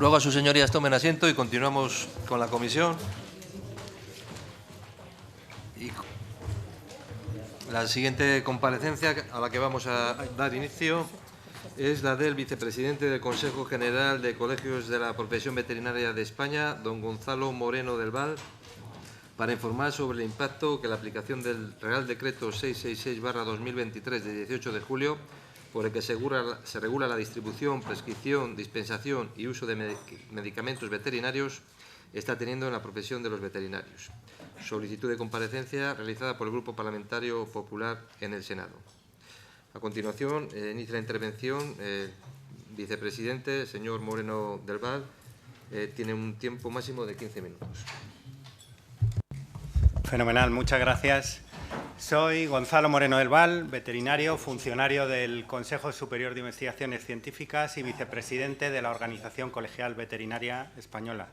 Ruego a sus señorías tomen asiento y continuamos con la comisión. Y la siguiente comparecencia a la que vamos a dar inicio es la del vicepresidente del Consejo General de Colegios de la Profesión Veterinaria de España, don Gonzalo Moreno del Val, para informar sobre el impacto que la aplicación del Real Decreto 666/2023 de 18 de julio, por el que se regula la distribución, prescripción, dispensación y uso de medicamentos veterinarios, está teniendo en la profesión de los veterinarios. Solicitud de comparecencia realizada por el Grupo Parlamentario Popular en el Senado. A continuación, inicia la intervención el vicepresidente, señor Moreno del Val. Tiene un tiempo máximo de 15 minutos. Fenomenal, muchas gracias. Soy Gonzalo Moreno del Val, veterinario, funcionario del Consejo Superior de Investigaciones Científicas y vicepresidente de la Organización Colegial Veterinaria Española.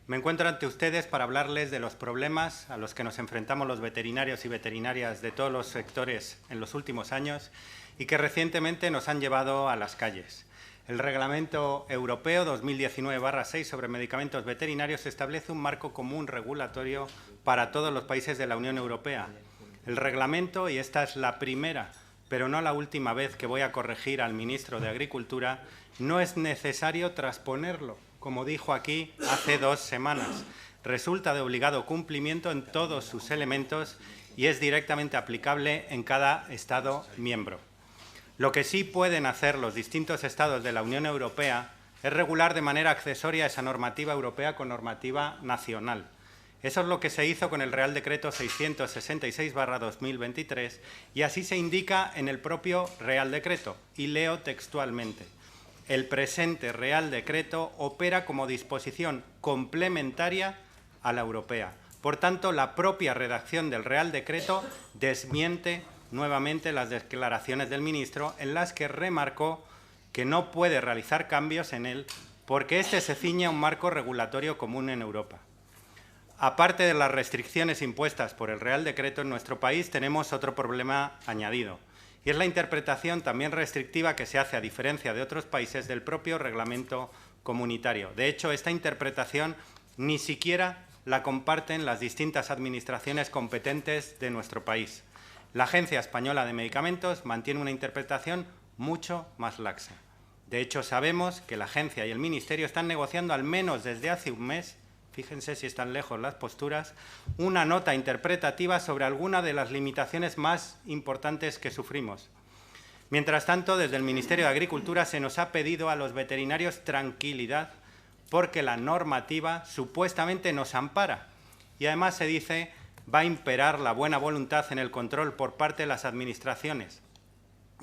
Me encuentro ante ustedes para hablarles de los problemas a los que nos enfrentamos los veterinarios y veterinarias de todos los sectores en los últimos años y que recientemente nos han llevado a las calles. El Reglamento Europeo 2019/6 sobre medicamentos veterinarios establece un marco común regulatorio para todos los países de la Unión Europea. El reglamento, y esta es la primera, pero no la última vez que voy a corregir al ministro de Agricultura, no es necesario transponerlo, como dijo aquí hace 2 semanas. Resulta de obligado cumplimiento en todos sus elementos y es directamente aplicable en cada Estado miembro. Lo que sí pueden hacer los distintos Estados de la Unión Europea es regular de manera accesoria esa normativa europea con normativa nacional. Eso es lo que se hizo con el Real Decreto 666/2023 y así se indica en el propio Real Decreto. Y leo textualmente: el presente Real Decreto opera como disposición complementaria a la europea. Por tanto, la propia redacción del Real Decreto desmiente nuevamente las declaraciones del ministro en las que remarcó que no puede realizar cambios en él porque éste se ciñe a un marco regulatorio común en Europa. Aparte de las restricciones impuestas por el Real Decreto, en nuestro país tenemos otro problema añadido, y es la interpretación también restrictiva que se hace, a diferencia de otros países, del propio reglamento comunitario. De hecho, esta interpretación ni siquiera la comparten las distintas administraciones competentes de nuestro país. La Agencia Española de Medicamentos mantiene una interpretación mucho más laxa. De hecho, sabemos que la agencia y el Ministerio están negociando, al menos desde hace un mes, fíjense si están lejos las posturas, una nota interpretativa sobre alguna de las limitaciones más importantes que sufrimos. Mientras tanto, desde el Ministerio de Agricultura se nos ha pedido a los veterinarios tranquilidad porque la normativa supuestamente nos ampara y además se dice va a imperar la buena voluntad en el control por parte de las administraciones.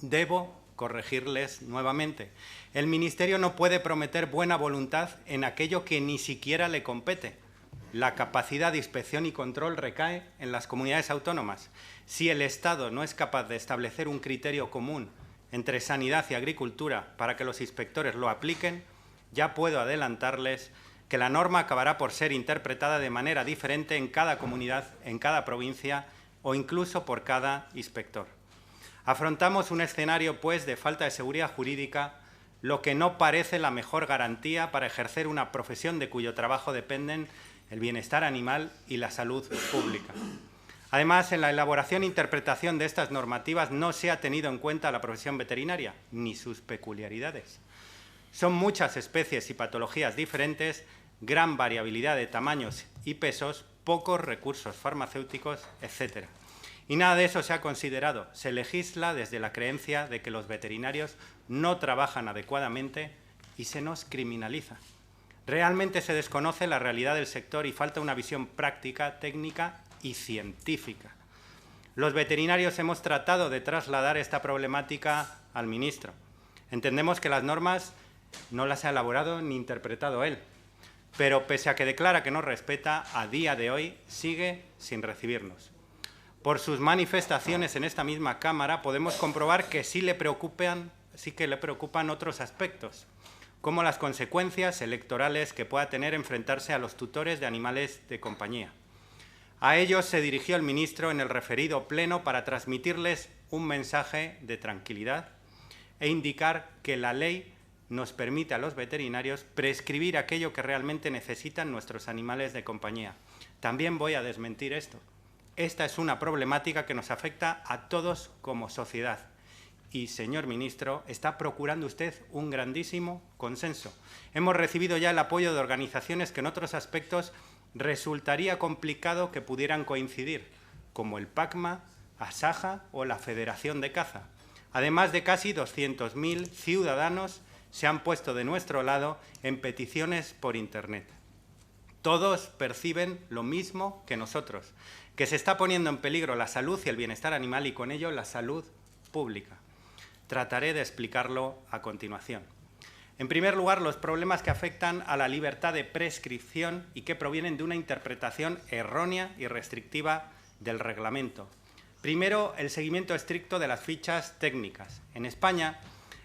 Debo corregirles nuevamente. El Ministerio no puede prometer buena voluntad en aquello que ni siquiera le compete. La capacidad de inspección y control recae en las comunidades autónomas. Si el Estado no es capaz de establecer un criterio común entre sanidad y agricultura para que los inspectores lo apliquen, ya puedo adelantarles que la norma acabará por ser interpretada de manera diferente en cada comunidad, en cada provincia o incluso por cada inspector. Afrontamos un escenario, pues, de falta de seguridad jurídica, lo que no parece la mejor garantía para ejercer una profesión de cuyo trabajo dependen el bienestar animal y la salud pública. Además, en la elaboración e interpretación de estas normativas no se ha tenido en cuenta la profesión veterinaria, ni sus peculiaridades. Son muchas especies y patologías diferentes, gran variabilidad de tamaños y pesos, pocos recursos farmacéuticos, etc. Y nada de eso se ha considerado. Se legisla desde la creencia de que los veterinarios no trabajan adecuadamente y se nos criminaliza. Realmente se desconoce la realidad del sector y falta una visión práctica, técnica y científica. Los veterinarios hemos tratado de trasladar esta problemática al ministro. Entendemos que las normas no las ha elaborado ni interpretado él, pero pese a que declara que nos respeta, a día de hoy sigue sin recibirnos. Por sus manifestaciones en esta misma Cámara podemos comprobar que sí que le preocupan otros aspectos, como las consecuencias electorales que pueda tener enfrentarse a los tutores de animales de compañía. A ellos se dirigió el ministro en el referido pleno para transmitirles un mensaje de tranquilidad e indicar que la ley nos permite a los veterinarios prescribir aquello que realmente necesitan nuestros animales de compañía. También voy a desmentir esto. Esta es una problemática que nos afecta a todos como sociedad. Y, señor ministro, está procurando usted un grandísimo consenso. Hemos recibido ya el apoyo de organizaciones que en otros aspectos resultaría complicado que pudieran coincidir, como el PACMA, ASAJA o la Federación de Caza. Además de casi 200.000 ciudadanos se han puesto de nuestro lado en peticiones por Internet. Todos perciben lo mismo que nosotros, que se está poniendo en peligro la salud y el bienestar animal y con ello la salud pública. Trataré de explicarlo a continuación. En primer lugar, los problemas que afectan a la libertad de prescripción y que provienen de una interpretación errónea y restrictiva del reglamento. Primero, el seguimiento estricto de las fichas técnicas. En España,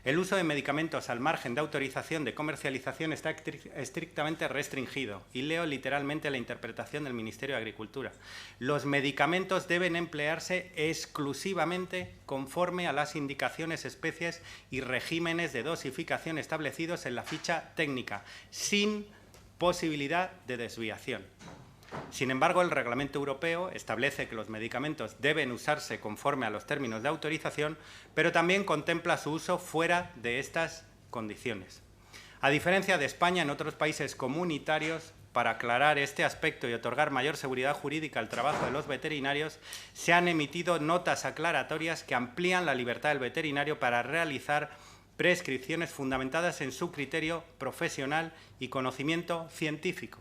el uso de medicamentos al margen de autorización de comercialización está estrictamente restringido y leo literalmente la interpretación del Ministerio de Agricultura. Los medicamentos deben emplearse exclusivamente conforme a las indicaciones, especies y regímenes de dosificación establecidos en la ficha técnica, sin posibilidad de desviación. Sin embargo, el Reglamento Europeo establece que los medicamentos deben usarse conforme a los términos de autorización, pero también contempla su uso fuera de estas condiciones. A diferencia de España, en otros países comunitarios, para aclarar este aspecto y otorgar mayor seguridad jurídica al trabajo de los veterinarios, se han emitido notas aclaratorias que amplían la libertad del veterinario para realizar prescripciones fundamentadas en su criterio profesional y conocimiento científico.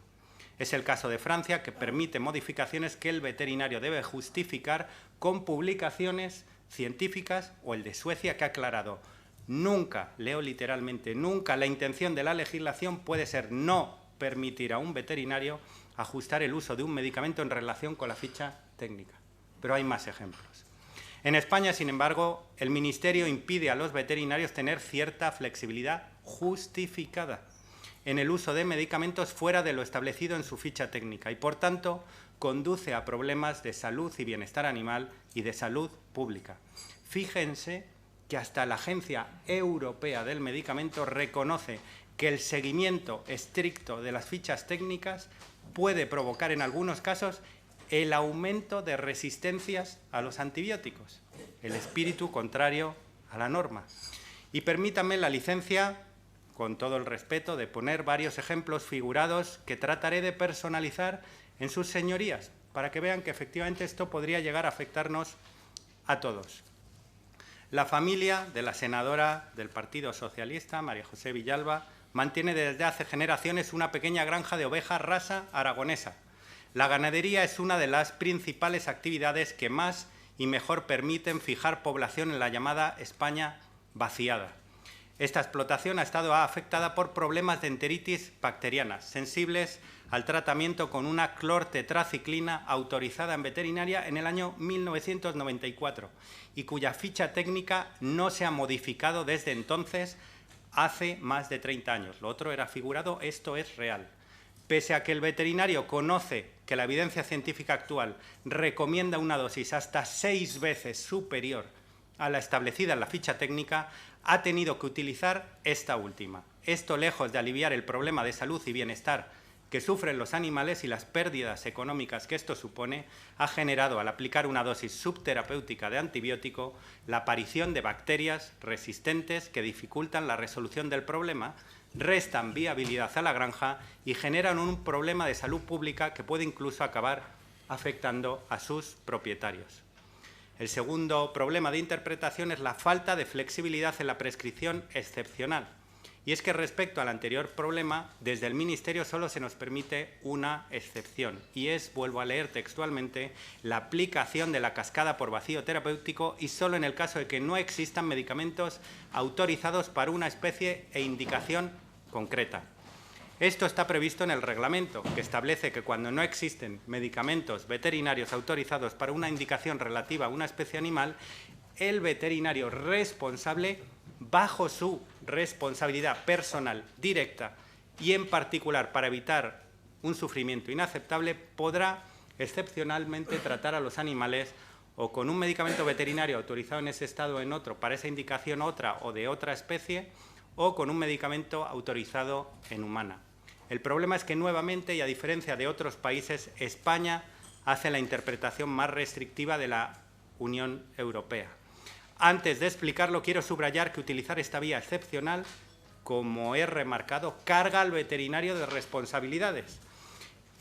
Es el caso de Francia, que permite modificaciones que el veterinario debe justificar con publicaciones científicas, o el de Suecia, que ha aclarado: nunca, leo literalmente, nunca la intención de la legislación puede ser no permitir a un veterinario ajustar el uso de un medicamento en relación con la ficha técnica. Pero hay más ejemplos. En España, sin embargo, el Ministerio impide a los veterinarios tener cierta flexibilidad justificada en el uso de medicamentos fuera de lo establecido en su ficha técnica y, por tanto, conduce a problemas de salud y bienestar animal y de salud pública. Fíjense que hasta la Agencia Europea del Medicamento reconoce que el seguimiento estricto de las fichas técnicas puede provocar en algunos casos el aumento de resistencias a los antibióticos, el espíritu contrario a la norma. Y permítanme la licencia, con todo el respeto, de poner varios ejemplos figurados que trataré de personalizar en sus señorías, para que vean que efectivamente esto podría llegar a afectarnos a todos. La familia de la senadora del Partido Socialista, María José Villalba, mantiene desde hace generaciones una pequeña granja de oveja raza aragonesa. La ganadería es una de las principales actividades que más y mejor permiten fijar población en la llamada España vaciada. Esta explotación ha estado afectada por problemas de enteritis bacterianas, sensibles al tratamiento con una clortetraciclina autorizada en veterinaria en el año 1994 y cuya ficha técnica no se ha modificado desde entonces, hace más de 30 años. Lo otro era figurado, esto es real. Pese a que el veterinario conoce que la evidencia científica actual recomienda una dosis hasta 6 veces superior a la establecida en la ficha técnica, ha tenido que utilizar esta última. Esto, lejos de aliviar el problema de salud y bienestar que sufren los animales y las pérdidas económicas que esto supone, ha generado, al aplicar una dosis subterapéutica de antibiótico, la aparición de bacterias resistentes que dificultan la resolución del problema, restan viabilidad a la granja y generan un problema de salud pública que puede incluso acabar afectando a sus propietarios. El segundo problema de interpretación es la falta de flexibilidad en la prescripción excepcional. Y es que respecto al anterior problema, desde el Ministerio solo se nos permite una excepción, y es, vuelvo a leer textualmente, la aplicación de la cascada por vacío terapéutico y solo en el caso de que no existan medicamentos autorizados para una especie e indicación concreta. Esto está previsto en el reglamento, que establece que cuando no existen medicamentos veterinarios autorizados para una indicación relativa a una especie animal, el veterinario responsable, bajo su responsabilidad personal directa y en particular para evitar un sufrimiento inaceptable, podrá excepcionalmente tratar a los animales o con un medicamento veterinario autorizado en ese estado o en otro para esa indicación otra o de otra especie, o con un medicamento autorizado en humana. El problema es que nuevamente, y a diferencia de otros países, España hace la interpretación más restrictiva de la Unión Europea. Antes de explicarlo, quiero subrayar que utilizar esta vía excepcional, como he remarcado, carga al veterinario de responsabilidades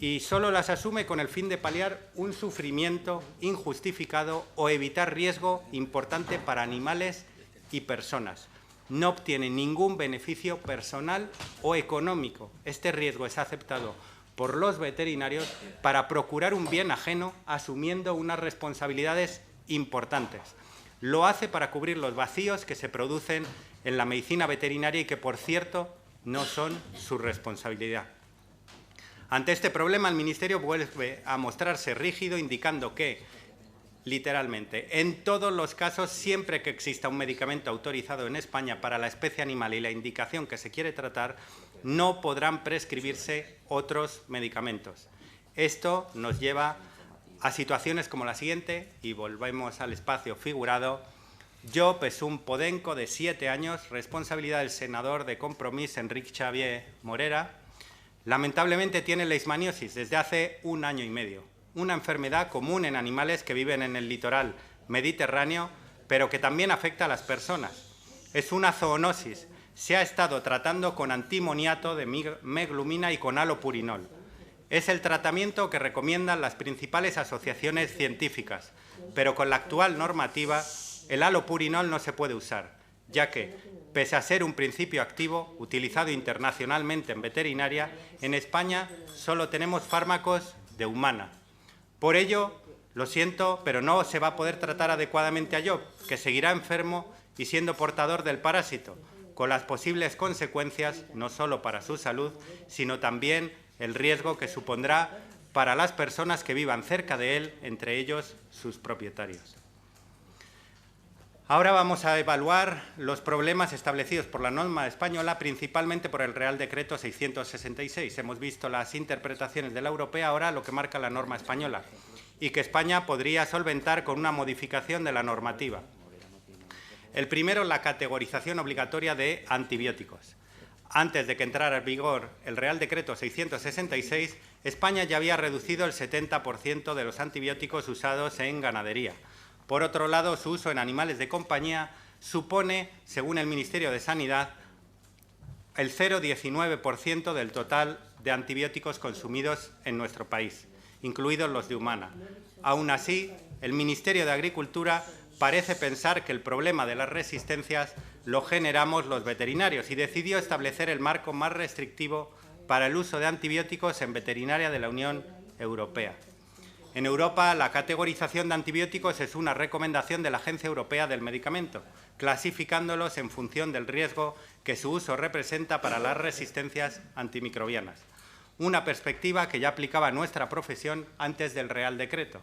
y solo las asume con el fin de paliar un sufrimiento injustificado o evitar riesgo importante para animales y personas. No obtiene ningún beneficio personal o económico. Este riesgo es aceptado por los veterinarios para procurar un bien ajeno, asumiendo unas responsabilidades importantes. Lo hace para cubrir los vacíos que se producen en la medicina veterinaria y que, por cierto, no son su responsabilidad. Ante este problema, el Ministerio vuelve a mostrarse rígido, indicando que, literalmente, en todos los casos, siempre que exista un medicamento autorizado en España para la especie animal y la indicación que se quiere tratar, no podrán prescribirse otros medicamentos. Esto nos lleva a situaciones como la siguiente, y volvemos al espacio figurado. Jo Pesum Podenco, de 7 años, responsabilidad del senador de Compromís, Enric Xavier Morera, lamentablemente tiene leishmaniosis desde hace 1 año y medio, una enfermedad común en animales que viven en el litoral mediterráneo, pero que también afecta a las personas. Es una zoonosis. Se ha estado tratando con antimoniato de meglumina y con alopurinol. Es el tratamiento que recomiendan las principales asociaciones científicas, pero con la actual normativa el alopurinol no se puede usar, ya que, pese a ser un principio activo utilizado internacionalmente en veterinaria, en España solo tenemos fármacos de humana. Por ello, lo siento, pero no se va a poder tratar adecuadamente a Job, que seguirá enfermo y siendo portador del parásito, con las posibles consecuencias no solo para su salud, sino también el riesgo que supondrá para las personas que vivan cerca de él, entre ellos sus propietarios. Ahora vamos a evaluar los problemas establecidos por la norma española, principalmente por el Real Decreto 666. Hemos visto las interpretaciones de la europea, ahora lo que marca la norma española, y que España podría solventar con una modificación de la normativa. El primero, la categorización obligatoria de antibióticos. Antes de que entrara en vigor el Real Decreto 666, España ya había reducido el 70% de los antibióticos usados en ganadería. Por otro lado, su uso en animales de compañía supone, según el Ministerio de Sanidad, el 0,19% del total de antibióticos consumidos en nuestro país, incluidos los de humana. Aún así, el Ministerio de Agricultura parece pensar que el problema de las resistencias lo generamos los veterinarios y decidió establecer el marco más restrictivo para el uso de antibióticos en veterinaria de la Unión Europea. En Europa, la categorización de antibióticos es una recomendación de la Agencia Europea del Medicamento, clasificándolos en función del riesgo que su uso representa para las resistencias antimicrobianas. Una perspectiva que ya aplicaba nuestra profesión antes del Real Decreto,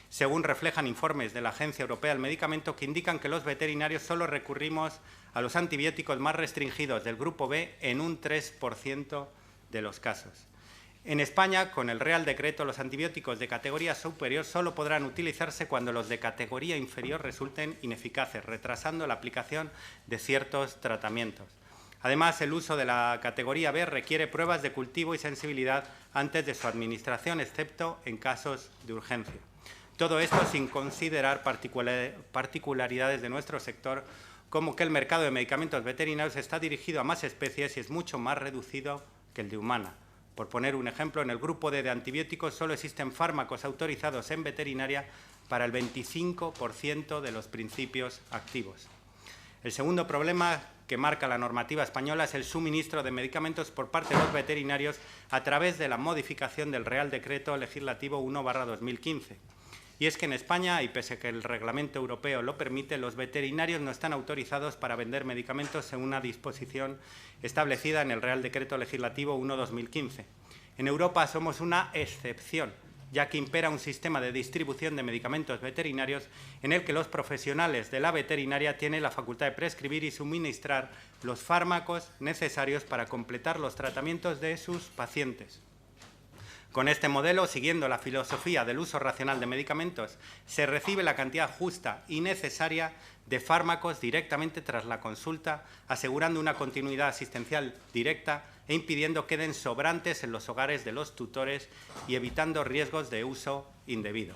según reflejan informes de la Agencia Europea del Medicamento que indican que los veterinarios solo recurrimos a los antibióticos más restringidos del grupo B en un 3% de los casos. En España, con el Real Decreto, los antibióticos de categoría superior solo podrán utilizarse cuando los de categoría inferior resulten ineficaces, retrasando la aplicación de ciertos tratamientos. Además, el uso de la categoría B requiere pruebas de cultivo y sensibilidad antes de su administración, excepto en casos de urgencia. Todo esto sin considerar particularidades de nuestro sector, como que el mercado de medicamentos veterinarios está dirigido a más especies y es mucho más reducido que el de humana. Por poner un ejemplo, en el grupo D de antibióticos solo existen fármacos autorizados en veterinaria para el 25% de los principios activos. El segundo problema que marca la normativa española es el suministro de medicamentos por parte de los veterinarios a través de la modificación del Real Decreto Legislativo 1/2015. Y es que en España, y pese a que el reglamento europeo lo permite, los veterinarios no están autorizados para vender medicamentos según una disposición establecida en el Real Decreto Legislativo 1/2015. En Europa somos una excepción, ya que impera un sistema de distribución de medicamentos veterinarios en el que los profesionales de la veterinaria tienen la facultad de prescribir y suministrar los fármacos necesarios para completar los tratamientos de sus pacientes. Con este modelo, siguiendo la filosofía del uso racional de medicamentos, se recibe la cantidad justa y necesaria de fármacos directamente tras la consulta, asegurando una continuidad asistencial directa e impidiendo queden sobrantes en los hogares de los tutores y evitando riesgos de uso indebido.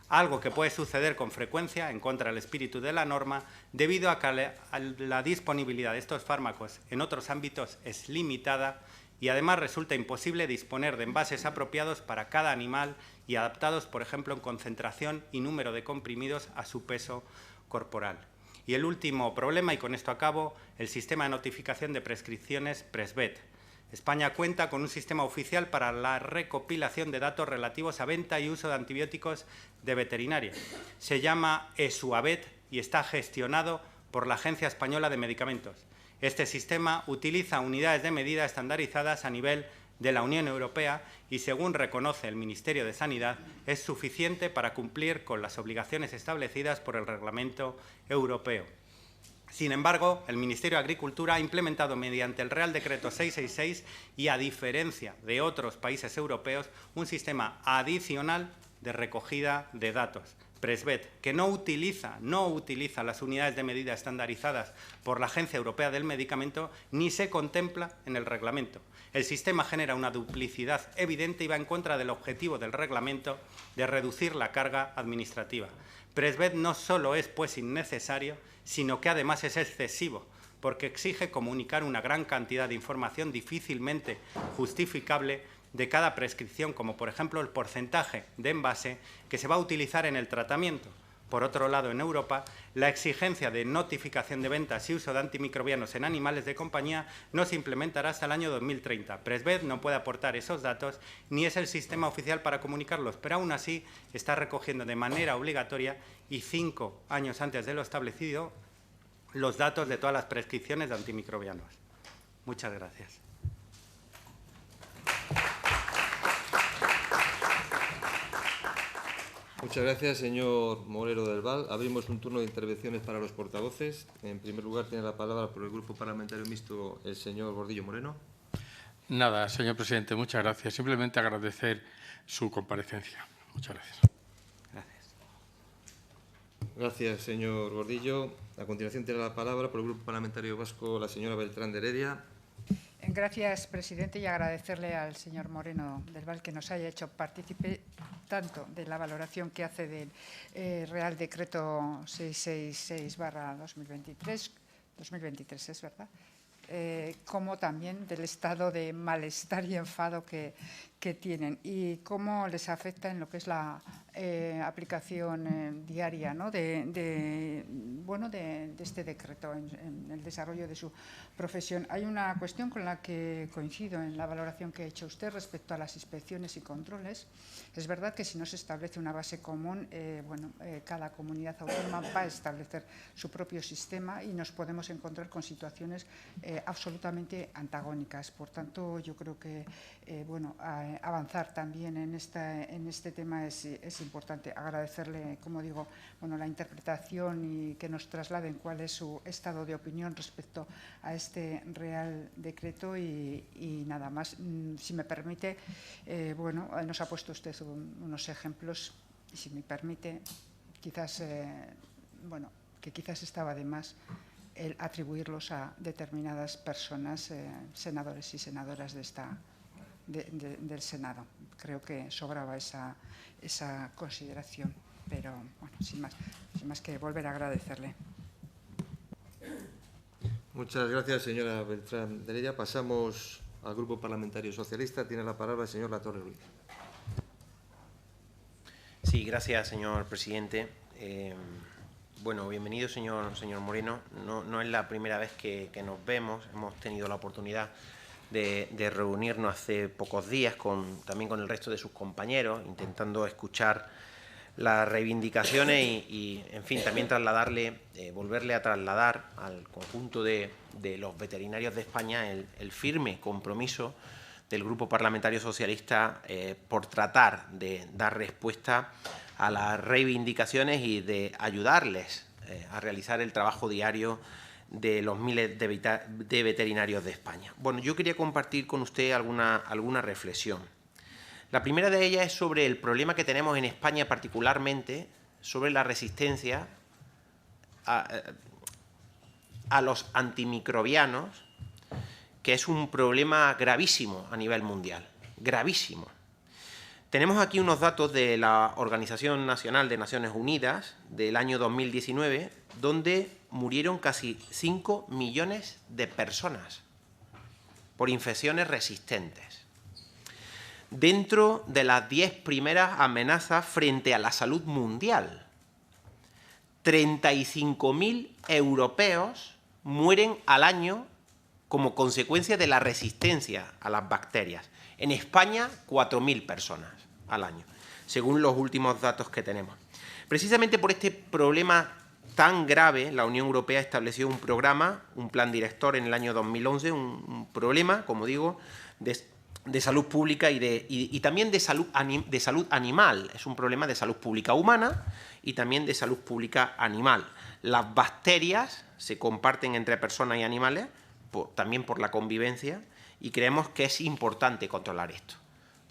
Algo que puede suceder con frecuencia en contra del espíritu de la norma, debido a que la disponibilidad de estos fármacos en otros ámbitos es limitada y además resulta imposible disponer de envases apropiados para cada animal y adaptados, por ejemplo, en concentración y número de comprimidos a su peso corporal. Y el último problema, y con esto acabo, el sistema de notificación de prescripciones Presvet. España cuenta con un sistema oficial para la recopilación de datos relativos a venta y uso de antibióticos de veterinaria. Se llama ESUAVET y está gestionado por la Agencia Española de Medicamentos. Este sistema utiliza unidades de medida estandarizadas a nivel de la Unión Europea y, según reconoce el Ministerio de Sanidad, es suficiente para cumplir con las obligaciones establecidas por el Reglamento Europeo. Sin embargo, el Ministerio de Agricultura ha implementado mediante el Real Decreto 666 y, a diferencia de otros países europeos, un sistema adicional de recogida de datos, Presvet, que no utiliza las unidades de medida estandarizadas por la Agencia Europea del Medicamento ni se contempla en el reglamento. El sistema genera una duplicidad evidente y va en contra del objetivo del reglamento de reducir la carga administrativa. Presvet no solo es, pues, innecesario, sino que además es excesivo, porque exige comunicar una gran cantidad de información difícilmente justificable de cada prescripción, como por ejemplo el porcentaje de envase que se va a utilizar en el tratamiento. Por otro lado, en Europa, la exigencia de notificación de ventas y uso de antimicrobianos en animales de compañía no se implementará hasta el año 2030. Presvet no puede aportar esos datos ni es el sistema oficial para comunicarlos, pero aún así está recogiendo de manera obligatoria y 5 años antes de lo establecido los datos de todas las prescripciones de antimicrobianos. Muchas gracias. Muchas gracias, señor Moreno del Val. Abrimos un turno de intervenciones para los portavoces. En primer lugar, tiene la palabra por el Grupo Parlamentario Mixto el señor Gordillo Moreno. Nada, señor presidente, muchas gracias. Simplemente agradecer su comparecencia. Muchas gracias. Gracias. Gracias, señor Gordillo. A continuación tiene la palabra por el Grupo Parlamentario Vasco la señora Beltrán de Heredia. Gracias, presidente, y agradecerle al señor Moreno del Val que nos haya hecho partícipe tanto de la valoración que hace del Real Decreto 666/2023, 2023 es verdad, como también del estado de malestar y enfado que tienen y cómo les afecta en lo que es la aplicación diaria, ¿no? de este decreto en el desarrollo de su profesión. Hay una cuestión con la que coincido en la valoración que ha hecho usted respecto a las inspecciones y controles. Es verdad que si no se establece una base común, cada comunidad autónoma va a establecer su propio sistema y nos podemos encontrar con situaciones absolutamente antagónicas. Por tanto, yo creo que avanzar también en este tema es importante. Agradecerle, como digo, la interpretación y que nos trasladen cuál es su estado de opinión respecto a este Real Decreto y nada más. Si me permite, nos ha puesto usted unos ejemplos y si me permite, quizás, que quizás estaba de más el atribuirlos a determinadas personas, senadores y senadoras del Senado. Creo que sobraba esa consideración, pero sin más que volver a agradecerle. Muchas gracias, señora Beltrán de Heredia. Pasamos al Grupo Parlamentario Socialista. Tiene la palabra el señor Latorre Ruiz. Sí, gracias, señor presidente. Bienvenido, señor Moreno. No es la primera vez que nos vemos. Hemos tenido la oportunidad de reunirnos hace pocos días también con el resto de sus compañeros, intentando escuchar las reivindicaciones y en fin, también volverle a trasladar al conjunto de los veterinarios de España el firme compromiso del Grupo Parlamentario Socialista por tratar de dar respuesta a las reivindicaciones y de ayudarles a realizar el trabajo diario de los miles de veterinarios de España. Yo quería compartir con usted alguna reflexión. La primera de ellas es sobre el problema que tenemos en España particularmente, sobre la resistencia a los antimicrobianos, que es un problema gravísimo a nivel mundial, gravísimo. Tenemos aquí unos datos de la Organización Nacional de Naciones Unidas del año 2019, donde murieron casi 5 millones de personas por infecciones resistentes. Dentro de las 10 primeras amenazas frente a la salud mundial, 35.000 europeos mueren al año como consecuencia de la resistencia a las bacterias. En España, 4.000 personas al año, según los últimos datos que tenemos. Precisamente por este problema tan grave, la Unión Europea estableció un programa, un plan director en el año 2011, un problema, como digo, de salud pública y también de salud animal. Es un problema de salud pública humana y también de salud pública animal. Las bacterias se comparten entre personas y animales, también por la convivencia, y creemos que es importante controlar esto.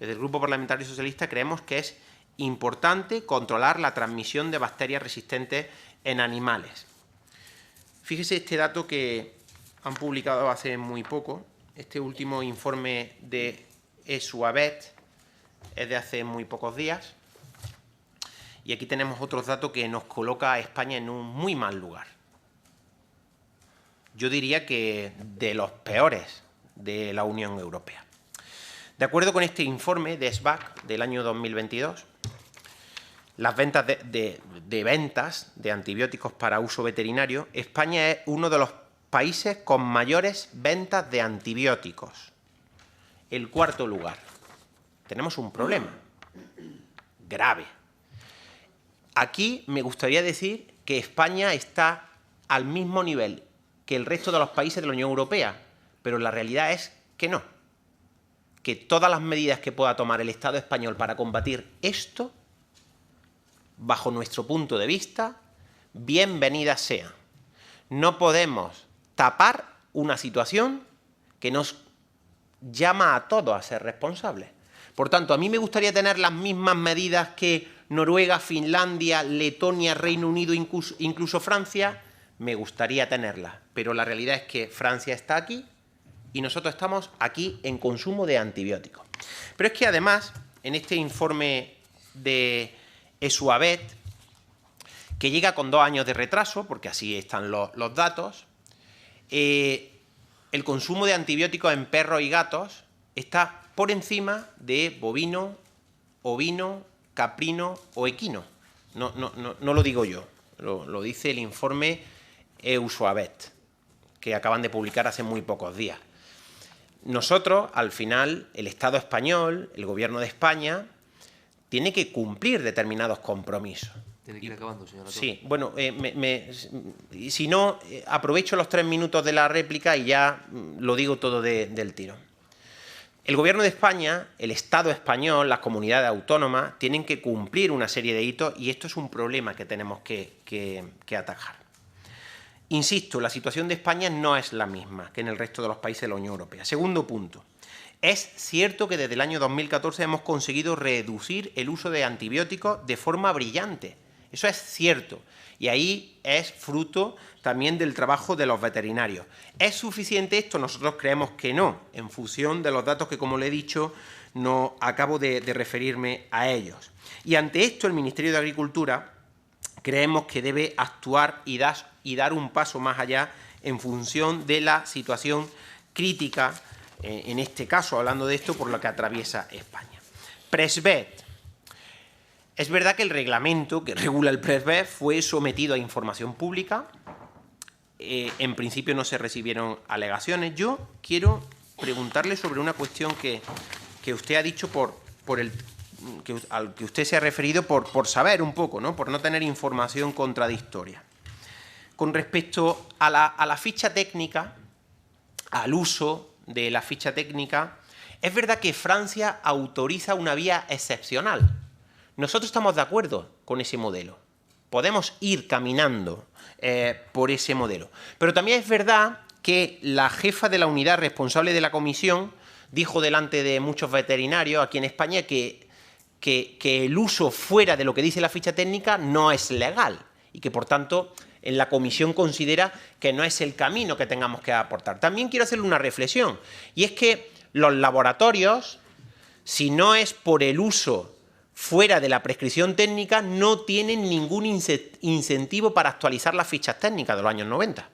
Desde el Grupo Parlamentario Socialista creemos que es importante controlar la transmisión de bacterias resistentes en animales. Fíjese este dato que han publicado hace muy poco. Este último informe de ESUAVET es de hace muy pocos días. Y aquí tenemos otros datos que nos coloca a España en un muy mal lugar. Yo diría que de los peores de la Unión Europea. De acuerdo con este informe de SBAC del año 2022, las ventas de ventas de antibióticos para uso veterinario, España es uno de los países con mayores ventas de antibióticos. El cuarto lugar. Tenemos un problema grave. Aquí me gustaría decir que España está al mismo nivel que el resto de los países de la Unión Europea, pero la realidad es que no. Que todas las medidas que pueda tomar el Estado español para combatir esto, bajo nuestro punto de vista, bienvenidas sean. No podemos tapar una situación que nos llama a todos a ser responsables. Por tanto, a mí me gustaría tener las mismas medidas que Noruega, Finlandia, Letonia, Reino Unido, incluso Francia. Me gustaría tenerlas, pero la realidad es que Francia está aquí y nosotros estamos aquí en consumo de antibióticos. Pero es que además, en este informe de ESUAVET, que llega con 2 años de retraso, porque así están los datos, el consumo de antibióticos en perros y gatos está por encima de bovino, ovino, caprino o equino. No lo digo yo, lo dice el informe ESUAVET, que acaban de publicar hace muy pocos días. Nosotros, al final, el Estado español, el Gobierno de España, tiene que cumplir determinados compromisos. Tiene que ir acabando, señora. Sí, bueno, si no, aprovecho los 3 minutos de la réplica y ya lo digo todo del tiro. El Gobierno de España, el Estado español, las comunidades autónomas, tienen que cumplir una serie de hitos y esto es un problema que tenemos que atajar. Insisto, la situación de España no es la misma que en el resto de los países de la Unión Europea. Segundo punto. Es cierto que desde el año 2014 hemos conseguido reducir el uso de antibióticos de forma brillante. Eso es cierto. Y ahí es fruto también del trabajo de los veterinarios. ¿Es suficiente esto? Nosotros creemos que no, en función de los datos que, como le he dicho, no acabo de referirme a ellos. Y ante esto, el Ministerio de Agricultura creemos que debe actuar y dar un paso más allá en función de la situación crítica, en este caso, hablando de esto, por lo que atraviesa España. Presvet. Es verdad que el reglamento que regula el Presvet fue sometido a información pública. En principio no se recibieron alegaciones. Yo quiero preguntarle sobre una cuestión que usted ha dicho al que usted se ha referido por saber un poco, ¿no? Por no tener información contradictoria. Con respecto a la ficha técnica, al uso de la ficha técnica, es verdad que Francia autoriza una vía excepcional. Nosotros estamos de acuerdo con ese modelo. Podemos ir caminando por ese modelo. Pero también es verdad que la jefa de la unidad responsable de la comisión dijo delante de muchos veterinarios aquí en España que el uso fuera de lo que dice la ficha técnica no es legal y que, por tanto, en la comisión considera que no es el camino que tengamos que aportar. También quiero hacerle una reflexión, y es que los laboratorios, si no es por el uso fuera de la prescripción técnica, no tienen ningún incentivo para actualizar las fichas técnicas de los años 90.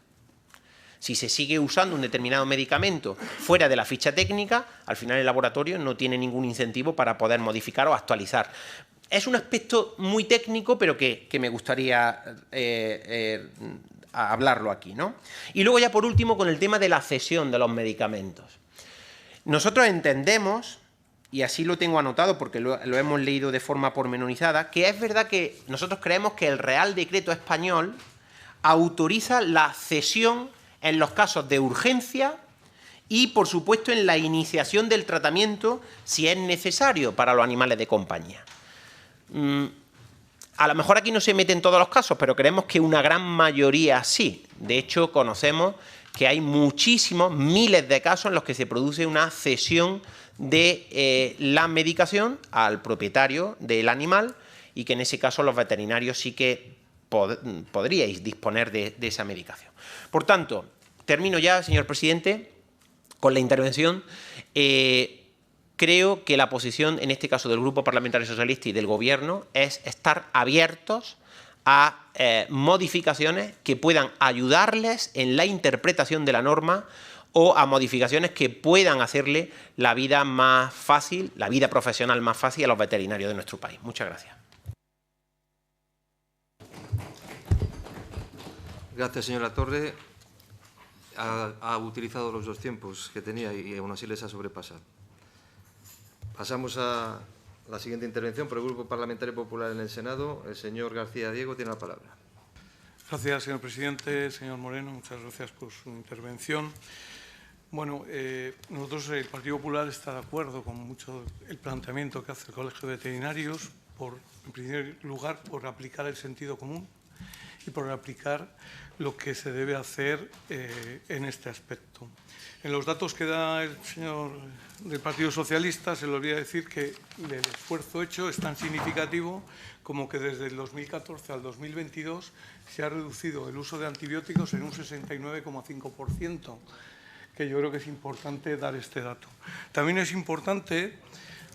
Si se sigue usando un determinado medicamento fuera de la ficha técnica, al final el laboratorio no tiene ningún incentivo para poder modificar o actualizar. Es un aspecto muy técnico, pero que me gustaría hablarlo aquí, ¿no? Y luego ya por último con el tema de la cesión de los medicamentos. Nosotros entendemos, y así lo tengo anotado porque lo hemos leído de forma pormenorizada, que es verdad que nosotros creemos que el Real Decreto español autoriza la cesión en los casos de urgencia y, por supuesto, en la iniciación del tratamiento si es necesario para los animales de compañía. A lo mejor aquí no se mete en todos los casos, pero creemos que una gran mayoría sí. De hecho, conocemos que hay muchísimos, miles de casos en los que se produce una cesión de la medicación al propietario del animal y que en ese caso los veterinarios sí que podríais disponer de esa medicación. Por tanto, termino ya, señor presidente, con la intervención. Creo que la posición, en este caso del Grupo Parlamentario Socialista y del Gobierno, es estar abiertos a modificaciones que puedan ayudarles en la interpretación de la norma o a modificaciones que puedan hacerle la vida más fácil, la vida profesional más fácil a los veterinarios de nuestro país. Muchas gracias. Gracias, señora Torre. Ha utilizado los 2 tiempos que tenía y aún así les ha sobrepasado. Pasamos a la siguiente intervención por el Grupo Parlamentario Popular en el Senado. El señor García Diego tiene la palabra. Gracias, señor presidente. Señor Moreno, muchas gracias por su intervención. Bueno, nosotros, el Partido Popular, está de acuerdo con mucho el planteamiento que hace el Colegio de Veterinarios, en primer lugar, por aplicar el sentido común y por aplicar lo que se debe hacer en este aspecto. En los datos que da el señor del Partido Socialista se le olvida decir que el esfuerzo hecho es tan significativo como que desde el 2014 al 2022 se ha reducido el uso de antibióticos en un 69,5%, que yo creo que es importante dar este dato. También es importante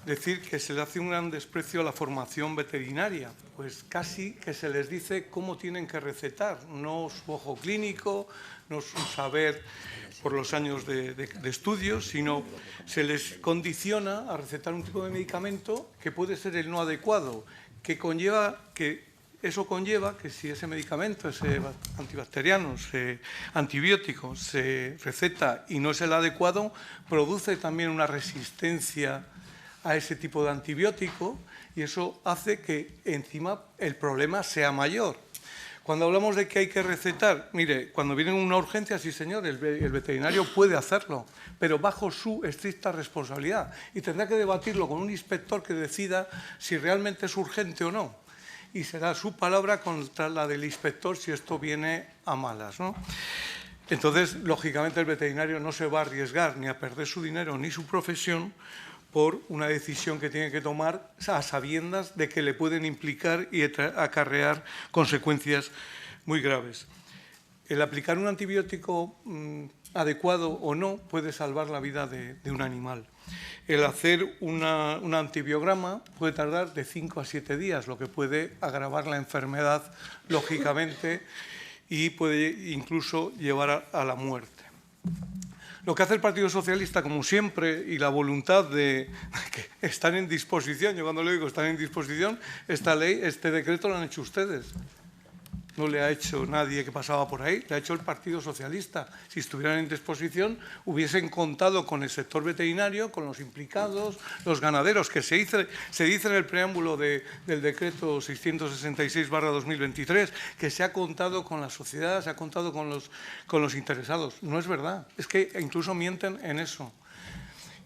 decir que se le hace un gran desprecio a la formación veterinaria, pues casi que se les dice cómo tienen que recetar, no su ojo clínico, no su saber por los años de estudios, sino se les condiciona a recetar un tipo de medicamento que puede ser el no adecuado, eso conlleva que si ese medicamento, ese antibacteriano, ese antibiótico se receta y no es el adecuado, produce también una resistencia a ese tipo de antibiótico y eso hace que encima el problema sea mayor. Cuando hablamos de que hay que recetar, mire, cuando viene una urgencia, sí señor, el veterinario puede hacerlo, pero bajo su estricta responsabilidad y tendrá que debatirlo con un inspector que decida si realmente es urgente o no. Y será su palabra contra la del inspector si esto viene a malas, ¿no? Entonces, lógicamente, el veterinario no se va a arriesgar ni a perder su dinero ni su profesión por una decisión que tiene que tomar a sabiendas de que le pueden implicar y acarrear consecuencias muy graves. El aplicar un antibiótico adecuado o no puede salvar la vida de un animal. El hacer un antibiograma puede tardar de 5 a 7 días, lo que puede agravar la enfermedad, lógicamente, y puede incluso llevar a la muerte. Lo que hace el Partido Socialista, como siempre, y la voluntad de que están en disposición, yo cuando le digo están en disposición, esta ley, este decreto lo han hecho ustedes. No le ha hecho nadie que pasaba por ahí, le ha hecho el Partido Socialista. Si estuvieran en disposición, hubiesen contado con el sector veterinario, con los implicados, los ganaderos, que se dice en el preámbulo del decreto 666/2023, que se ha contado con la sociedad, se ha contado con los interesados. No es verdad, es que incluso mienten en eso.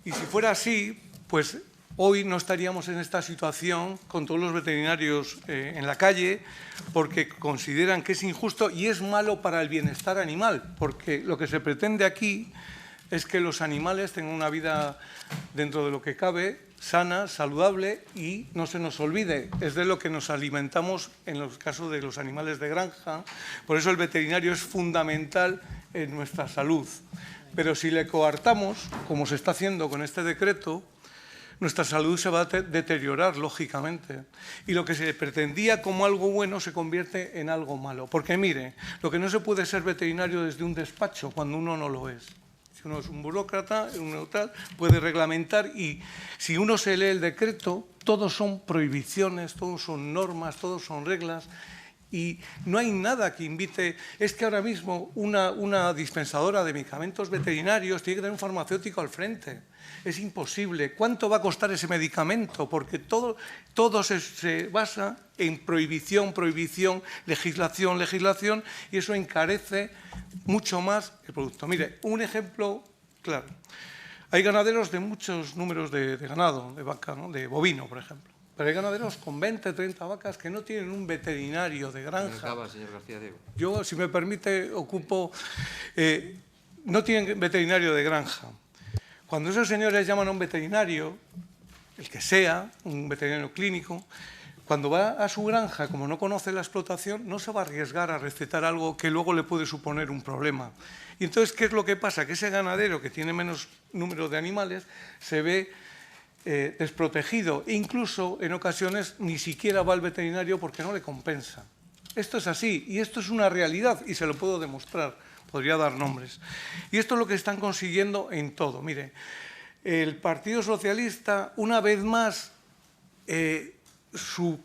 Y si fuera así, pues hoy no estaríamos en esta situación con todos los veterinarios en la calle porque consideran que es injusto y es malo para el bienestar animal, porque lo que se pretende aquí es que los animales tengan una vida, dentro de lo que cabe, sana, saludable, y no se nos olvide, es de lo que nos alimentamos en los casos de los animales de granja. Por eso el veterinario es fundamental en nuestra salud. Pero si le coartamos, como se está haciendo con este decreto, nuestra salud se va a deteriorar, lógicamente. Y lo que se pretendía como algo bueno se convierte en algo malo. Porque, mire, lo que no se puede ser veterinario desde un despacho cuando uno no lo es. Si uno es un burócrata, uno tal, puede reglamentar, y si uno se lee el decreto, todos son prohibiciones, todos son normas, todos son reglas. Y no hay nada que invite. Es que ahora mismo una dispensadora de medicamentos veterinarios tiene que tener un farmacéutico al frente. Es imposible. ¿Cuánto va a costar ese medicamento? Porque todo se basa en prohibición, prohibición, legislación, legislación, y eso encarece mucho más el producto. Mire, un ejemplo claro. Hay ganaderos de muchos números de ganado, de vaca, ¿no? De bovino, por ejemplo. Pero hay ganaderos con 20, 30 vacas que no tienen un veterinario de granja. Acaba, señor García Diego. Yo, si me permite, no tienen veterinario de granja. Cuando esos señores llaman a un veterinario, el que sea, un veterinario clínico, cuando va a su granja, como no conoce la explotación, no se va a arriesgar a recetar algo que luego le puede suponer un problema. Y entonces, ¿qué es lo que pasa? Que ese ganadero que tiene menos número de animales se ve desprotegido, e incluso en ocasiones ni siquiera va al veterinario porque no le compensa. Esto es así, y esto es una realidad, y se lo puedo demostrar, podría dar nombres. Y esto es lo que están consiguiendo en todo. Mire, el Partido Socialista, una vez más, su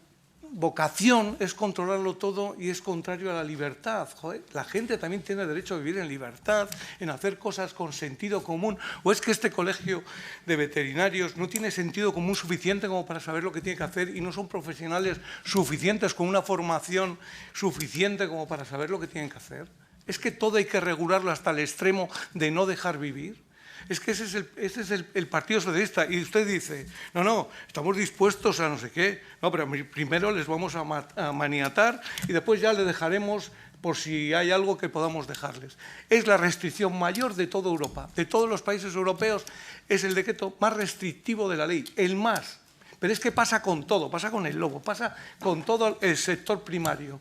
vocación es controlarlo todo y es contrario a la libertad. Joder, la gente también tiene derecho a vivir en libertad, en hacer cosas con sentido común. ¿O es que este colegio de veterinarios no tiene sentido común suficiente como para saber lo que tiene que hacer, y no son profesionales suficientes con una formación suficiente como para saber lo que tienen que hacer? ¿Es que todo hay que regularlo hasta el extremo de no dejar vivir? Es que ese es el Partido Socialista. Y usted dice, no, estamos dispuestos a no sé qué. No, pero primero les vamos a maniatar y después ya le dejaremos por si hay algo que podamos dejarles. Es la restricción mayor de toda Europa. De todos los países europeos es el decreto más restrictivo de la ley, el más. Pero es que pasa con todo, pasa con el lobo, pasa con todo el sector primario.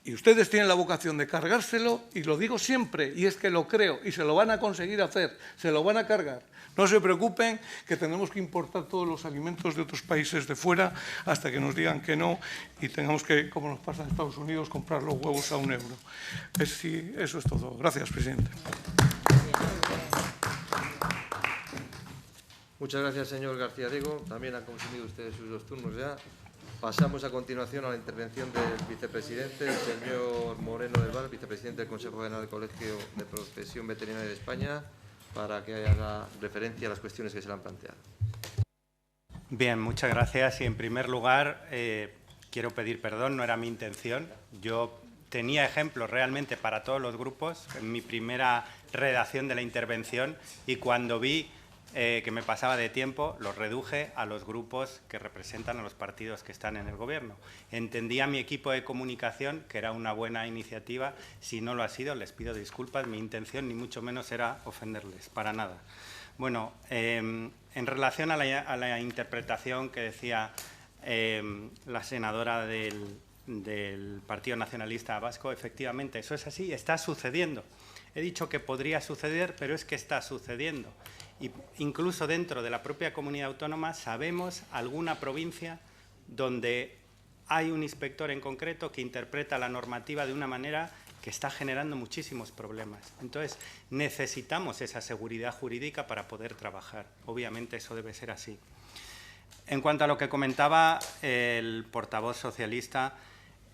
Y ustedes tienen la vocación de cargárselo, y lo digo siempre, y es que lo creo, y se lo van a conseguir hacer, se lo van a cargar. No se preocupen, que tenemos que importar todos los alimentos de otros países de fuera hasta que nos digan que no, y tengamos que, como nos pasa en Estados Unidos, comprar los huevos a €1. Sí, eso es todo. Gracias, presidente. Muchas gracias, señor García Diego. También han consumido ustedes sus 2 turnos ya. Pasamos a continuación a la intervención del vicepresidente, el señor Moreno del Val, vicepresidente del Consejo General del Colegio de Profesión Veterinaria de España, para que haga referencia a las cuestiones que se le han planteado. Bien, muchas gracias. Y en primer lugar, quiero pedir perdón, no era mi intención. Yo tenía ejemplos realmente para todos los grupos en mi primera redacción de la intervención, y cuando vi que me pasaba de tiempo, los reduje a los grupos que representan a los partidos que están en el Gobierno. Entendí a mi equipo de comunicación que era una buena iniciativa. Si no lo ha sido, les pido disculpas. Mi intención ni mucho menos era ofenderles, para nada. Bueno, en relación a la interpretación que decía la senadora del Partido Nacionalista Vasco, efectivamente, eso es así, está sucediendo. He dicho que podría suceder, pero es que está sucediendo. Y incluso dentro de la propia comunidad autónoma sabemos alguna provincia donde hay un inspector en concreto que interpreta la normativa de una manera que está generando muchísimos problemas. Entonces, necesitamos esa seguridad jurídica para poder trabajar. Obviamente, eso debe ser así. En cuanto a lo que comentaba el portavoz socialista,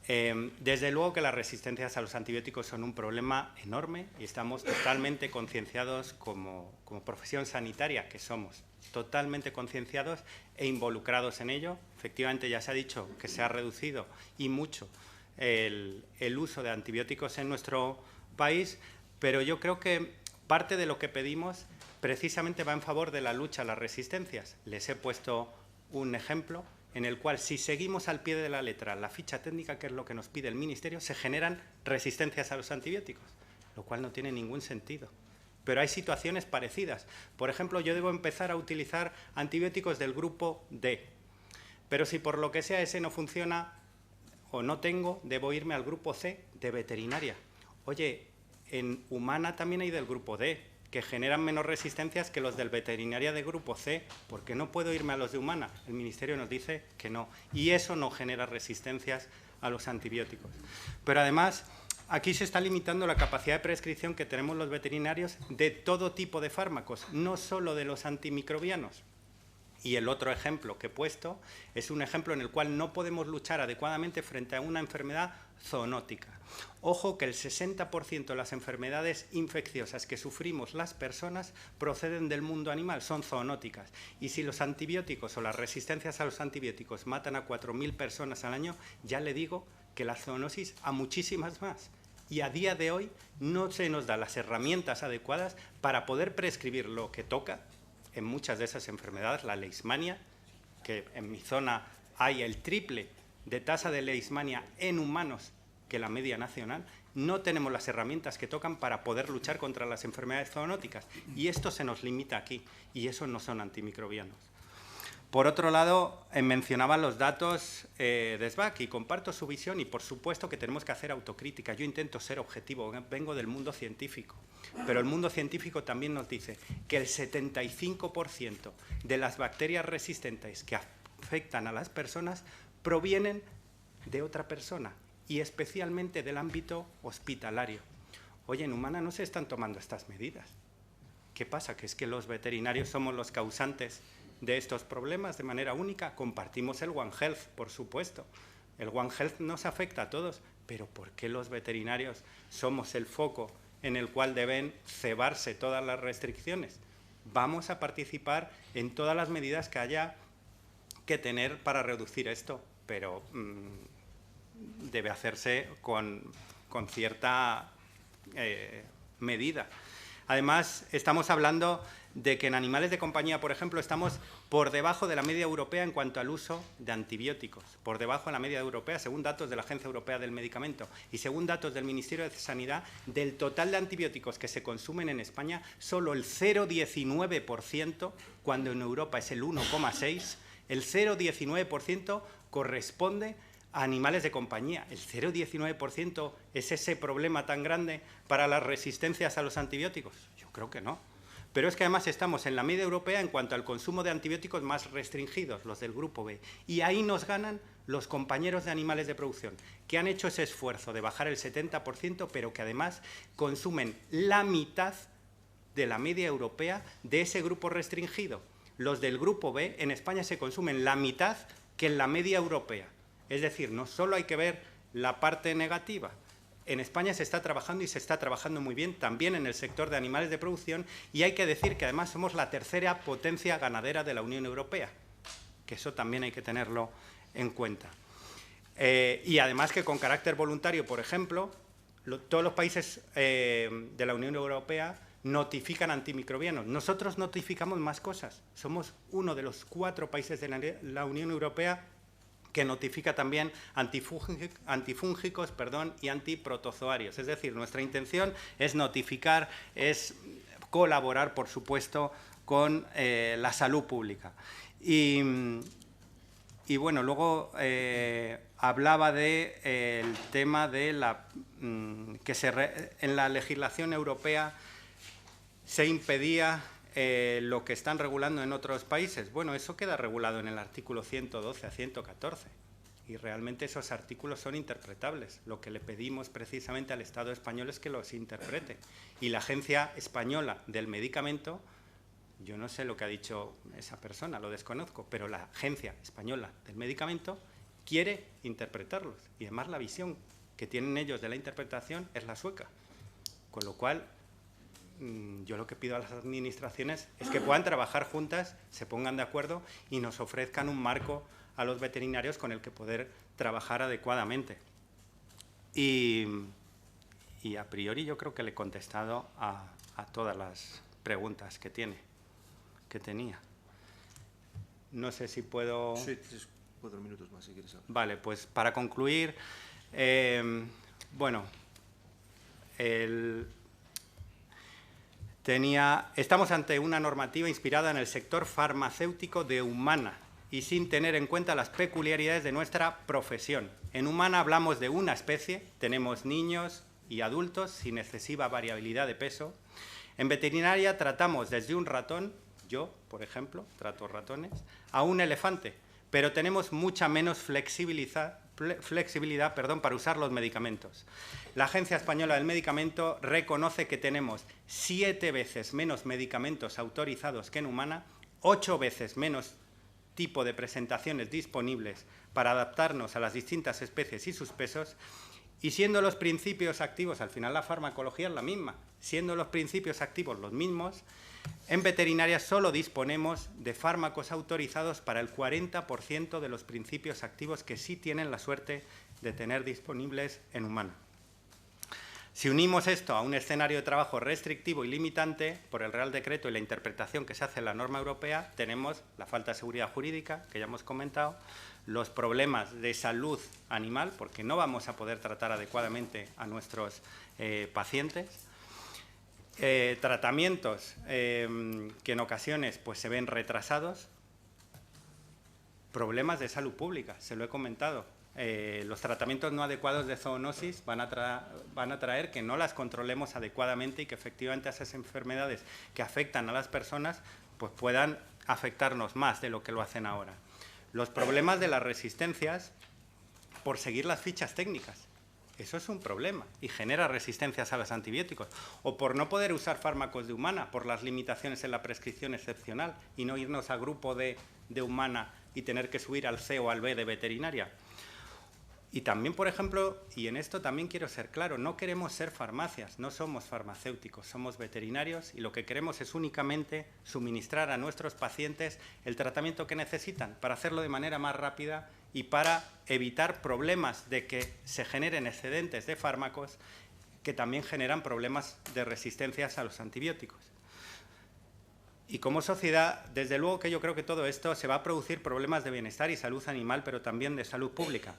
desde luego que las resistencias a los antibióticos son un problema enorme, y estamos totalmente concienciados como profesión sanitaria que somos, totalmente concienciados e involucrados en ello. Efectivamente, ya se ha dicho que se ha reducido y mucho el uso de antibióticos en nuestro país, pero yo creo que parte de lo que pedimos precisamente va en favor de la lucha a las resistencias. Les he puesto un ejemplo en el cual, si seguimos al pie de la letra la ficha técnica, que es lo que nos pide el Ministerio, se generan resistencias a los antibióticos, lo cual no tiene ningún sentido. pero hay situaciones parecidas. Por ejemplo, yo debo empezar a utilizar antibióticos del grupo D, pero si por lo que sea ese no funciona o no tengo, debo irme al grupo C de veterinaria. Oye, en humana también hay del grupo D, que generan menos resistencias que los del veterinaria de grupo C. ¿Por qué no puedo irme a los de humana? El Ministerio nos dice que no. Y eso no genera resistencias a los antibióticos. Pero además, aquí se está limitando la capacidad de prescripción que tenemos los veterinarios de todo tipo de fármacos, no solo de los antimicrobianos. Y el otro ejemplo que he puesto es un ejemplo en el cual no podemos luchar adecuadamente frente a una enfermedad zoonótica. Ojo que el 60% de las enfermedades infecciosas que sufrimos las personas proceden del mundo animal, son zoonóticas. Y si los antibióticos o las resistencias a los antibióticos matan a 4.000 personas al año, ya le digo que la zoonosis a muchísimas más. Y a día de hoy no se nos da las herramientas adecuadas para poder prescribir lo que toca en muchas de esas enfermedades, la leishmania, que en mi zona hay el triple de tasa de leishmania en humanos que la media nacional. No tenemos las herramientas que tocan para poder luchar contra las enfermedades zoonóticas. Y esto se nos limita aquí, y eso no son antimicrobianos. Por otro lado, mencionaba los datos de SBAC y comparto su visión y por supuesto que tenemos que hacer autocrítica. Yo intento ser objetivo, vengo del mundo científico, pero el mundo científico también nos dice que el 75% de las bacterias resistentes que afectan a las personas provienen de otra persona y especialmente del ámbito hospitalario. Oye, en humana no se están tomando estas medidas. ¿Qué pasa? ¿Que es que los veterinarios somos los causantes de estos problemas de manera única? Compartimos el One Health, por supuesto. El One Health nos afecta a todos, pero ¿por qué los veterinarios somos el foco en el cual deben cebarse todas las restricciones? Vamos a participar en todas las medidas que haya que tener para reducir esto, pero debe hacerse con cierta medida. Además, estamos hablando de que en animales de compañía, por ejemplo, estamos por debajo de la media europea en cuanto al uso de antibióticos, por debajo de la media europea, según datos de la Agencia Europea del Medicamento y según datos del Ministerio de Sanidad, del total de antibióticos que se consumen en España, solo el 0,19%, cuando en Europa es el 1,6%, el 0,19% corresponde a animales de compañía. El 0,19% es ese problema tan grande para las resistencias a los antibióticos. Yo creo que no. Pero es que además estamos en la media europea en cuanto al consumo de antibióticos más restringidos, los del grupo B. Y ahí nos ganan los compañeros de animales de producción, que han hecho ese esfuerzo de bajar el 70%, pero que además consumen la mitad de la media europea de ese grupo restringido. Los del grupo B en España se consumen la mitad que en la media europea. Es decir, no solo hay que ver la parte negativa. En España se está trabajando y se está trabajando muy bien también en el sector de animales de producción y hay que decir que además somos la tercera potencia ganadera de la Unión Europea, que eso también hay que tenerlo en cuenta. Y además que con carácter voluntario, por ejemplo, todos los países de la Unión Europea notifican antimicrobianos. Nosotros notificamos más cosas. Somos uno de los 4 países de la Unión Europea que notifica también antifúngicos y antiprotozoarios. Es decir, nuestra intención es notificar, es colaborar, por supuesto, con la salud pública. Y bueno, luego hablaba del tema de en la legislación europea se impedía lo que están regulando en otros países. Bueno, eso queda regulado en el artículo 112 a 114 y realmente esos artículos son interpretables. Lo que le pedimos precisamente al Estado español es que los interprete. Y la Agencia Española del Medicamento, yo no sé lo que ha dicho esa persona, lo desconozco, pero la Agencia Española del Medicamento quiere interpretarlos. Y además la visión que tienen ellos de la interpretación es la sueca. Con lo cual, yo lo que pido a las administraciones es que puedan trabajar juntas, se pongan de acuerdo y nos ofrezcan un marco a los veterinarios con el que poder trabajar adecuadamente. Y a priori yo creo que le he contestado a todas las preguntas que tenía. No sé si puedo... Sí, 4 minutos más si quieres. Vale, pues para concluir, bueno, Estamos ante una normativa inspirada en el sector farmacéutico de Humana y sin tener en cuenta las peculiaridades de nuestra profesión. En Humana hablamos de una especie, tenemos niños y adultos sin excesiva variabilidad de peso. En veterinaria tratamos desde un ratón, yo, por ejemplo, trato ratones, a un elefante, pero tenemos mucha menos flexibilidad para usar los medicamentos. La Agencia Española del Medicamento reconoce que tenemos 7 veces menos medicamentos autorizados que en Humana, 8 veces menos tipo de presentaciones disponibles para adaptarnos a las distintas especies y sus pesos, y siendo los principios activos, al final la farmacología es la misma, siendo los principios activos los mismos, en veterinaria solo disponemos de fármacos autorizados para el 40% de los principios activos que sí tienen la suerte de tener disponibles en Humana. Si unimos esto a un escenario de trabajo restrictivo y limitante por el Real Decreto y la interpretación que se hace en la norma europea, tenemos la falta de seguridad jurídica, que ya hemos comentado, los problemas de salud animal, porque no vamos a poder tratar adecuadamente a nuestros pacientes, tratamientos que en ocasiones pues, se ven retrasados, problemas de salud pública, se lo he comentado. Los tratamientos no adecuados de zoonosis van a traer que no las controlemos adecuadamente y que efectivamente esas enfermedades que afectan a las personas pues puedan afectarnos más de lo que lo hacen ahora. Los problemas de las resistencias por seguir las fichas técnicas. Eso es un problema y genera resistencias a los antibióticos. O por no poder usar fármacos de Humana, por las limitaciones en la prescripción excepcional y no irnos a grupo de Humana y tener que subir al C o al B de veterinaria. Y también, por ejemplo, y en esto también quiero ser claro, no queremos ser farmacias, no somos farmacéuticos, somos veterinarios y lo que queremos es únicamente suministrar a nuestros pacientes el tratamiento que necesitan para hacerlo de manera más rápida y para evitar problemas de que se generen excedentes de fármacos que también generan problemas de resistencias a los antibióticos. Y como sociedad, desde luego que yo creo que todo esto se va a producir problemas de bienestar y salud animal, pero también de salud pública,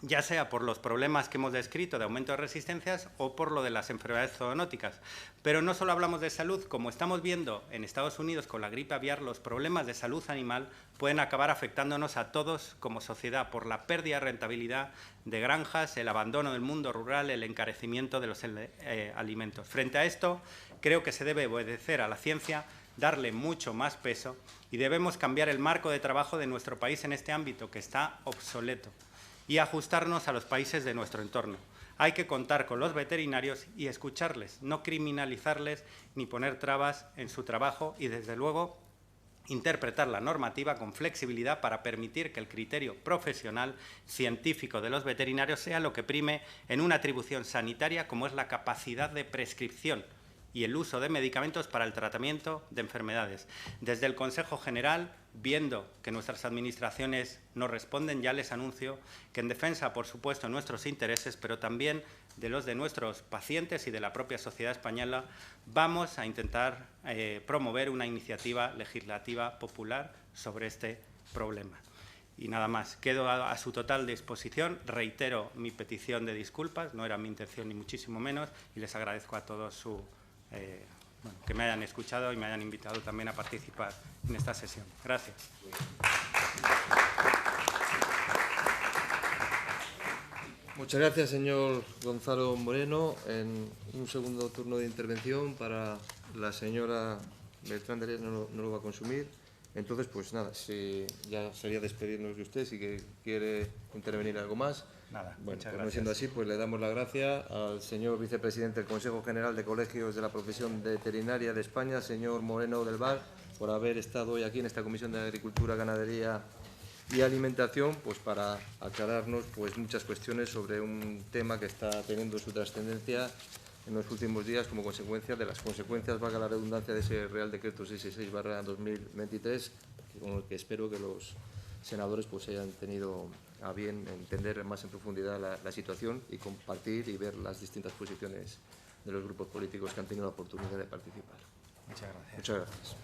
ya sea por los problemas que hemos descrito de aumento de resistencias o por lo de las enfermedades zoonóticas. Pero no solo hablamos de salud, como estamos viendo en Estados Unidos con la gripe aviar, los problemas de salud animal pueden acabar afectándonos a todos como sociedad por la pérdida de rentabilidad de granjas, el abandono del mundo rural, el encarecimiento de los alimentos. Frente a esto, creo que se debe obedecer a la ciencia, darle mucho más peso y debemos cambiar el marco de trabajo de nuestro país en este ámbito que está obsoleto y ajustarnos a los países de nuestro entorno. Hay que contar con los veterinarios y escucharles, no criminalizarles ni poner trabas en su trabajo y, desde luego, interpretar la normativa con flexibilidad para permitir que el criterio profesional científico de los veterinarios sea lo que prime en una atribución sanitaria como es la capacidad de prescripción y el uso de medicamentos para el tratamiento de enfermedades. Desde el Consejo General, viendo que nuestras administraciones no responden, ya les anuncio que en defensa, por supuesto, de nuestros intereses, pero también de los de nuestros pacientes y de la propia sociedad española, vamos a intentar promover una iniciativa legislativa popular sobre este problema. Y nada más, quedo a su total disposición, reitero mi petición de disculpas, no era mi intención ni muchísimo menos, y les agradezco a todos que me hayan escuchado y me hayan invitado también a participar en esta sesión. Gracias. Muchas gracias, señor Gonzalo Moreno. En un segundo turno de intervención para la señora Beltrán de Heredia no lo va a consumir. Entonces, pues nada, si ya sería despedirnos de usted, si que quiere intervenir algo más. Nada, bueno, muchas pues gracias. no siendo así, pues le damos las gracias al señor vicepresidente del Consejo General de Colegios de la Profesión Veterinaria de España, señor Moreno del Val, por haber estado hoy aquí en esta Comisión de Agricultura, Ganadería y Alimentación, pues para aclararnos pues muchas cuestiones sobre un tema que está teniendo su trascendencia en los últimos días como consecuencia de las consecuencias, valga la redundancia, de ese Real Decreto 666/2023, con el que espero que los senadores pues hayan tenido a bien entender más en profundidad la situación y compartir y ver las distintas posiciones de los grupos políticos que han tenido la oportunidad de participar. Muchas gracias. Muchas gracias.